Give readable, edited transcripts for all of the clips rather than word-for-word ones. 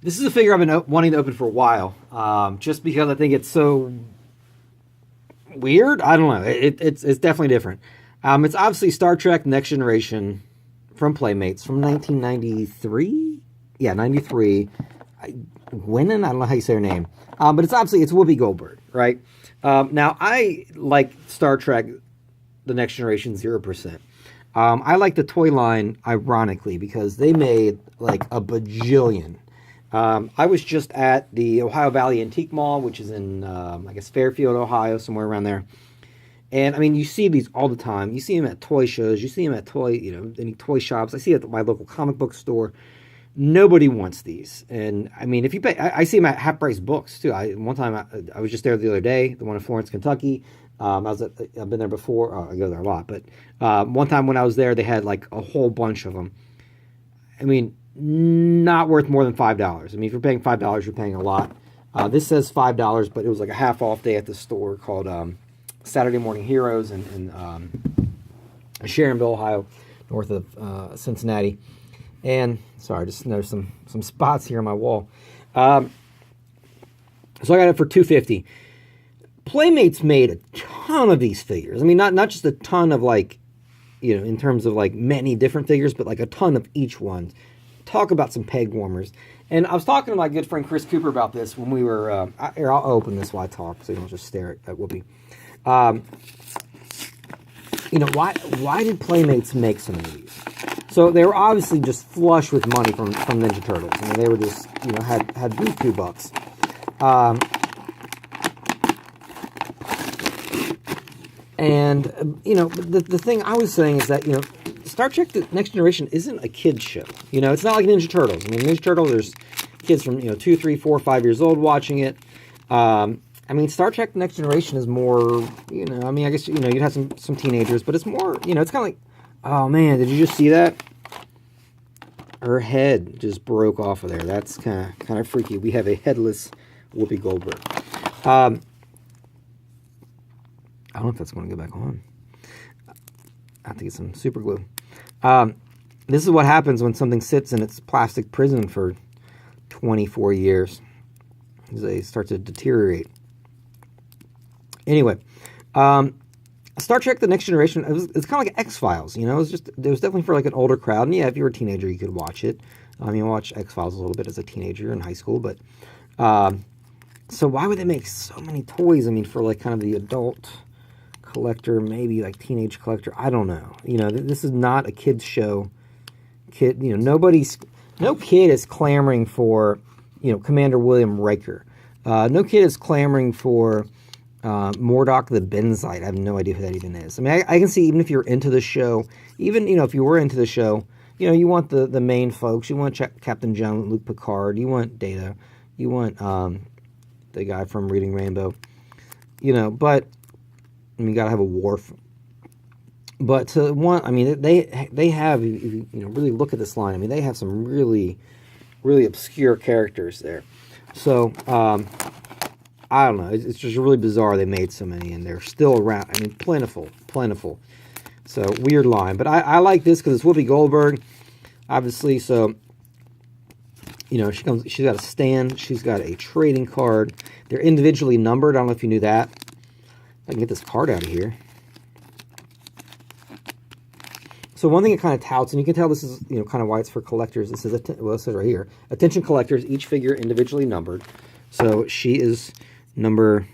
This is a figure I've been wanting to open for a while, just because I think it's so weird. I don't know. It's definitely different. It's obviously Star Trek Next Generation from Playmates from 1993. Yeah, 93. Guinan, I don't know how you say her name, but it's Whoopi Goldberg, right? Now I like Star Trek The Next Generation 0%. I like the toy line, ironically, because they made like a bajillion. I was just at the Ohio Valley Antique Mall, which is in, I guess, Fairfield, Ohio, somewhere around there. And I mean, you see these all the time. You see them at toy shows. You see them at any toy shops. I see it at my local comic book store. Nobody wants these. And I mean, if you pay, I see them at half price books too. One time I was just there the other day, the one in Florence, Kentucky. I've been there before. I go there a lot, but one time when I was there, they had like a whole bunch of them. I mean, not worth more than $5. I mean, if you're paying $5, you're paying a lot. This says $5, but it was like a half off day at the store called Saturday Morning Heroes in Sharonville, Ohio, north of Cincinnati. And sorry, I just noticed some spots here on my wall. So I got it for $250. Playmates made a ton of these figures. I mean, not just a ton of like, in terms of like many different figures, but like a ton of each one. Talk about some peg warmers. And I was talking to my good friend Chris Cooper about this when we were. Here, I'll open this while I talk, so you don't just stare at Whoopi. Why did Playmates make so many of these? So they were obviously just flush with money from Ninja Turtles. I mean, they were just had $2. And the thing I was saying is that Star Trek: The Next Generation isn't a kid's show. It's not like Ninja Turtles. I mean, Ninja Turtles, there's kids from 2, 3, 4, 5 years old watching it. I mean, Star Trek: The Next Generation is more, I mean, I guess you'd have some teenagers, but it's more, it's kind of like, oh man, did you just see that? Her head just broke off of there. That's kind of freaky. We have a headless Whoopi Goldberg. I don't know if that's going to go back on. I have to get some super glue. This is what happens when something sits in its plastic prison for 24 years. They start to deteriorate. Anyway, Star Trek: The Next Generation, it's kind of like X-Files, it was definitely for like an older crowd. And yeah, if you were a teenager, you could watch it. You watch X-Files a little bit as a teenager in high school, but so why would they make so many toys? I mean, for like kind of the adult collector, maybe like teenage collector, I don't know. This is not a kids show. No kid is clamoring for, Commander William Riker. No kid is clamoring for Mordok the Benzite. I have no idea who that even is. I mean, I can see, even if you're into the show, even, if you were into the show, you want the main folks. You want Captain John, Luke Picard. You want Data. You want the guy from Reading Rainbow. But I mean, you gotta have a Worf. But they have, if you really look at this line, I mean, they have some really, really obscure characters there. So, I don't know. It's just really bizarre they made so many, and they're still around. I mean, plentiful. So, weird line. But I like this because it's Whoopi Goldberg, obviously. So, she's got a stand. She's got a trading card. They're individually numbered. I don't know if you knew that. I can get this card out of here. So one thing it kind of touts, and you can tell this is, kind of why it's for collectors. It says, it says right here, attention collectors, each figure individually numbered. So she is number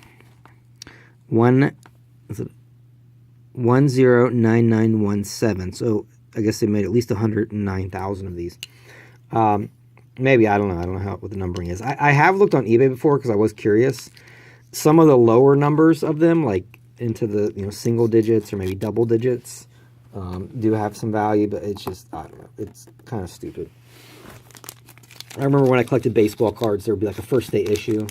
109917. So I guess they made at least 109,000 of these. Maybe, I don't know. I don't know what the numbering is. I have looked on eBay before because I was curious. Some of the lower numbers of them, like into the single digits or maybe double digits, do have some value, but it's just, I don't know, it's kind of stupid. I remember when I collected baseball cards, there would be like a first day issue.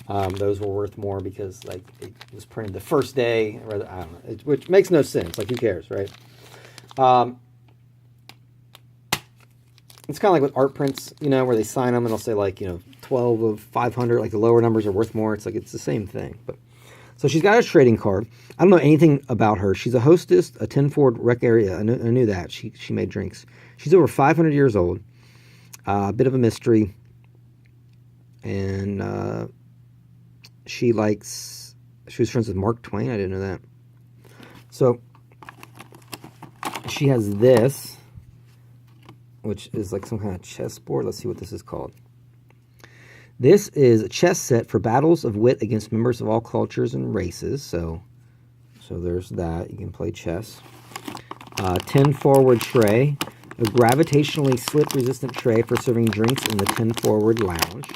Those were worth more because like it was printed the first day, or I don't know, which makes no sense. Like, who cares, right? It's kind of like with art prints, where they sign them and they'll say like, 12 of 500, like the lower numbers are worth more. It's like, it's the same thing. But so she's got a trading card. I don't know anything about her. She's a hostess, a Tenford rec area. I knew that. She made drinks. She's over 500 years old. A bit of a mystery. and she was friends with Mark Twain. I didn't know that. So she has this, which is like some kind of chessboard. Let's see what this is called. This is a chess set for battles of wit against members of all cultures and races. So there's that. You can play chess. 10 forward tray. A gravitationally slip-resistant tray for serving drinks in the 10 forward lounge.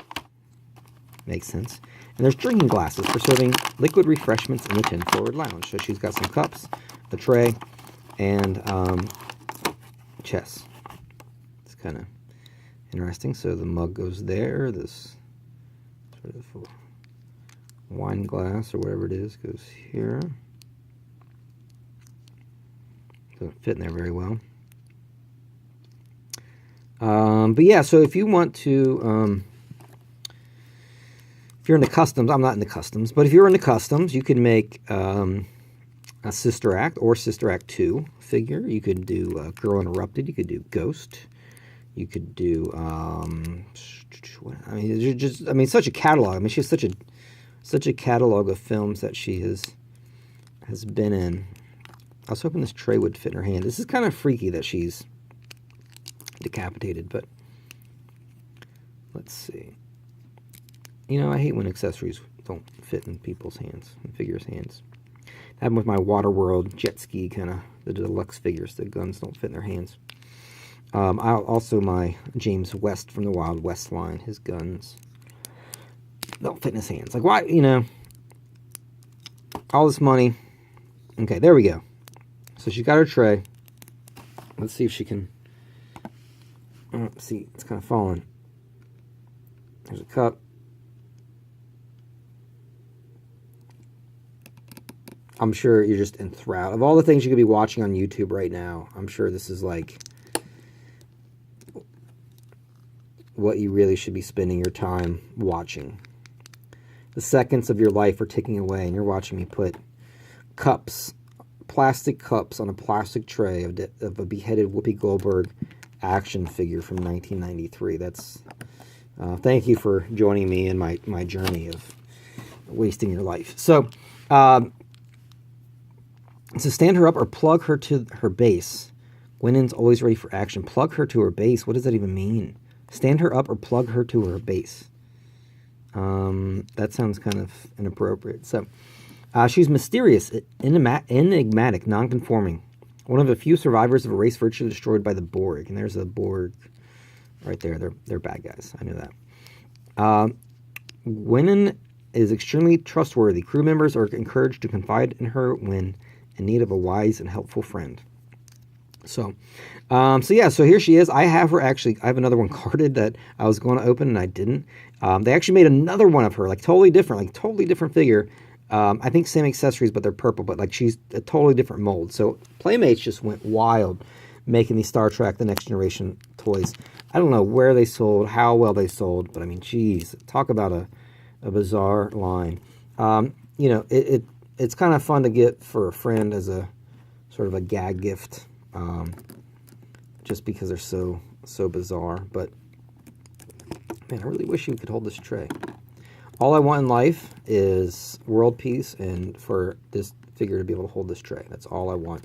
Makes sense. And there's drinking glasses for serving liquid refreshments in the 10 forward lounge. So she's got some cups, a tray, and chess. It's kind of interesting. So the mug goes there. This sort of wine glass or whatever it is goes here. Doesn't fit in there very well. But yeah, so if you want to, if you're in the customs, I'm not in the customs, but if you're in the customs, you can make a Sister Act or Sister Act 2 figure. You could do Girl Interrupted. You could do Ghost. You could do, such a catalog. I mean, she has such a catalog of films that she has been in. I was hoping this tray would fit in her hand. This is kind of freaky that she's decapitated, but let's see. You know, I hate when accessories don't fit in people's hands, in figures' hands. I have them with my Waterworld jet ski kind of, the deluxe figures. The guns don't fit in their hands. Also my James West from the Wild West line, his guns don't fit in his hands. Like, why, you know, all this money. Okay, there we go. So she's got her tray. Let's see if she can, see, it's kind of falling. There's a cup. I'm sure you're just enthralled. Of all the things you could be watching on YouTube right now, I'm sure this is like what you really should be spending your time watching. The seconds of your life are ticking away, and you're watching me put cups, plastic cups on a plastic tray of a beheaded Whoopi Goldberg action figure from 1993. That's thank you for joining me in my journey of wasting your life. So stand her up or plug her to her base. Guinan's always ready for action. Plug her to her base. What does that even mean? Stand her up or plug her to her base. That sounds kind of inappropriate. So she's mysterious, enigmatic, non-conforming. One of a few survivors of a race virtually destroyed by the Borg. And there's a Borg right there. They're bad guys. I knew that. Guinan is extremely trustworthy. Crew members are encouraged to confide in her when in need of a wise and helpful friend. So here she is. I have her actually. I have another one carded that I was going to open and I didn't. They actually made another one of her, like totally different figure. I think same accessories, but they're purple. But like she's a totally different mold. So Playmates just went wild making these Star Trek: The Next Generation toys. I don't know where they sold, how well they sold, but I mean, geez, talk about a bizarre line. You know, it's kind of fun to get for a friend as a sort of a gag gift, just because they're so bizarre. But man, I really wish you could hold this tray. All I want in life is world peace and for this figure to be able to hold this tray. That's all I want,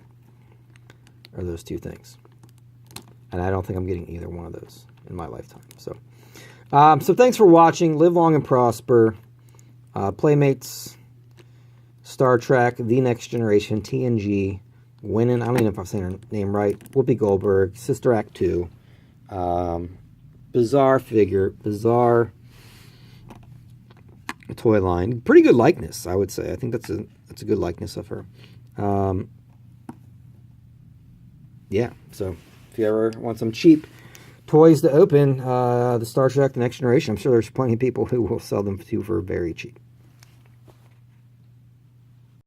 are those two things. And I don't think I'm getting either one of those in my lifetime. So thanks for watching. Live long and prosper. Playmates, Star Trek, The Next Generation, TNG, Guinan, I don't even know if I'm saying her name right, Whoopi Goldberg, Sister Act 2. Bizarre figure, bizarre toy line. Pretty good likeness, I would say. I think that's a good likeness of her. Yeah, so if you ever want some cheap toys to open, the Star Trek The Next Generation, I'm sure there's plenty of people who will sell them to you for very cheap.